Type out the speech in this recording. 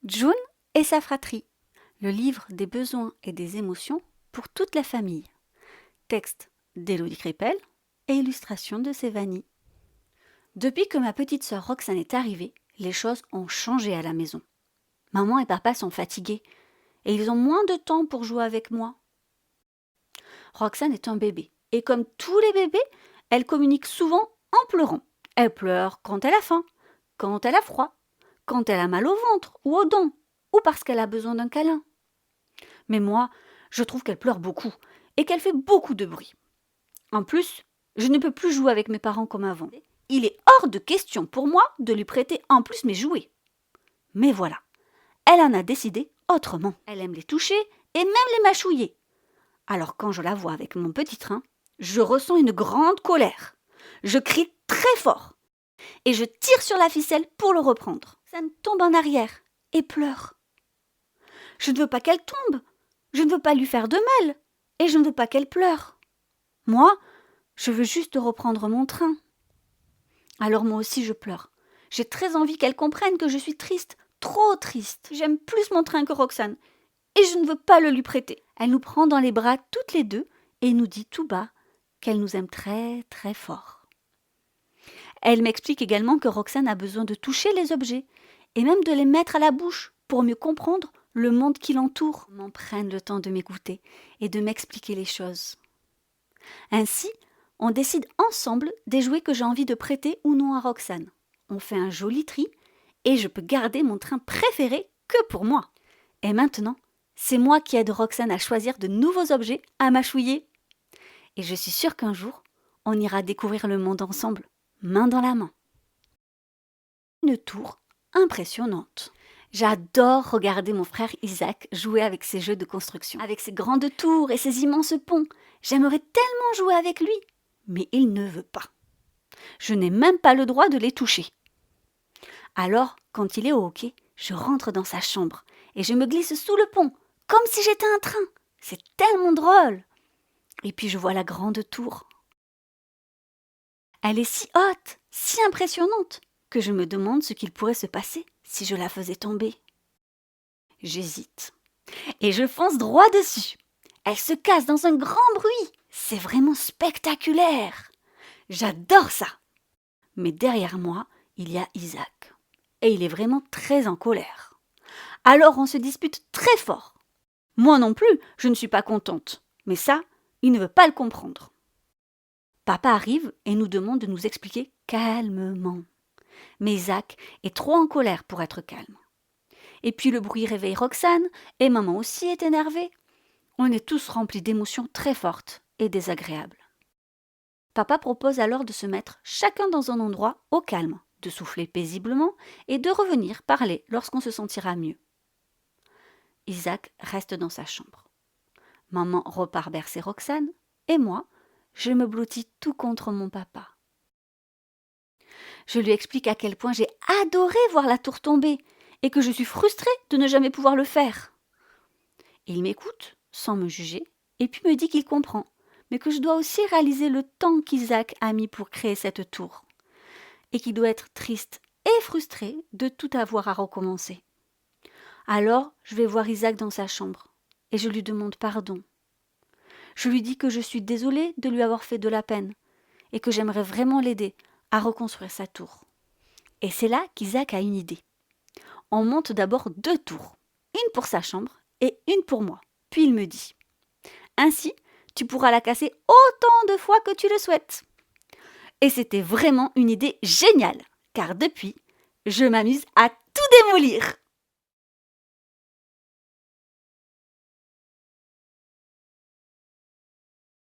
June et sa fratrie, le livre des besoins et des émotions pour toute la famille. Texte d'Élodie Crépel et illustration de Sévanie. Depuis que ma petite sœur Roxane est arrivée, les choses ont changé à la maison. Maman et papa sont fatigués et ils ont moins de temps pour jouer avec moi. Roxane est un bébé et comme tous les bébés, elle communique souvent en pleurant. Elle pleure quand elle a faim, quand elle a froid, quand elle a mal au ventre ou aux dents, ou parce qu'elle a besoin d'un câlin. Mais moi, je trouve qu'elle pleure beaucoup et qu'elle fait beaucoup de bruit. En plus, je ne peux plus jouer avec mes parents comme avant. Il est hors de question pour moi de lui prêter en plus mes jouets. Mais voilà, elle en a décidé autrement. Elle aime les toucher et même les mâchouiller. Alors quand je la vois avec mon petit train, je ressens une grande colère. Je crie très fort et je tire sur la ficelle pour le reprendre. Ça me tombe en arrière et pleure. Je ne veux pas qu'elle tombe, je ne veux pas lui faire de mal et je ne veux pas qu'elle pleure. Moi, je veux juste reprendre mon train. Alors moi aussi je pleure. J'ai très envie qu'elle comprenne que je suis triste, trop triste. J'aime plus mon train que Roxane et je ne veux pas le lui prêter. Elle nous prend dans les bras toutes les deux et nous dit tout bas qu'elle nous aime très très fort. Elle m'explique également que Roxane a besoin de toucher les objets et même de les mettre à la bouche pour mieux comprendre le monde qui l'entoure. Maman prenne le temps de m'écouter et de m'expliquer les choses. Ainsi, on décide ensemble des jouets que j'ai envie de prêter ou non à Roxane. On fait un joli tri et je peux garder mon train préféré que pour moi. Et maintenant, c'est moi qui aide Roxane à choisir de nouveaux objets à mâchouiller. Et je suis sûre qu'un jour, on ira découvrir le monde ensemble, main dans la main. Une tour impressionnante. J'adore regarder mon frère Isaac jouer avec ses jeux de construction, avec ses grandes tours et ses immenses ponts. J'aimerais tellement jouer avec lui, mais il ne veut pas. Je n'ai même pas le droit de les toucher. Alors, quand il est au hockey, je rentre dans sa chambre et je me glisse sous le pont, comme si j'étais un train. C'est tellement drôle. Et puis je vois la grande tour. Elle est si haute, si impressionnante, que je me demande ce qu'il pourrait se passer si je la faisais tomber. J'hésite. Et je fonce droit dessus. Elle se casse dans un grand bruit. C'est vraiment spectaculaire. J'adore ça. Mais derrière moi, il y a Isaac. Et il est vraiment très en colère. Alors on se dispute très fort. Moi non plus, je ne suis pas contente. Mais ça, il ne veut pas le comprendre. Papa arrive et nous demande de nous expliquer calmement. Mais Isaac est trop en colère pour être calme. Et puis le bruit réveille Roxane, et maman aussi est énervée. On est tous remplis d'émotions très fortes et désagréables. Papa propose alors de se mettre chacun dans un endroit au calme, de souffler paisiblement et de revenir parler lorsqu'on se sentira mieux. Isaac reste dans sa chambre. Maman repart bercer Roxane, et moi, je me blottis tout contre mon papa. Je lui explique à quel point j'ai adoré voir la tour tomber et que je suis frustrée de ne jamais pouvoir le faire. Il m'écoute, sans me juger, et puis me dit qu'il comprend, mais que je dois aussi réaliser le temps qu'Isaac a mis pour créer cette tour, et qu'il doit être triste et frustré de tout avoir à recommencer. Alors, je vais voir Isaac dans sa chambre, et je lui demande pardon. Je lui dis que je suis désolée de lui avoir fait de la peine, et que j'aimerais vraiment l'aider à reconstruire sa tour. Et c'est là qu'Isaac a une idée. On monte d'abord 2 tours, une pour sa chambre et une pour moi. Puis il me dit « Ainsi, tu pourras la casser autant de fois que tu le souhaites. » Et c'était vraiment une idée géniale, car depuis, je m'amuse à tout démolir.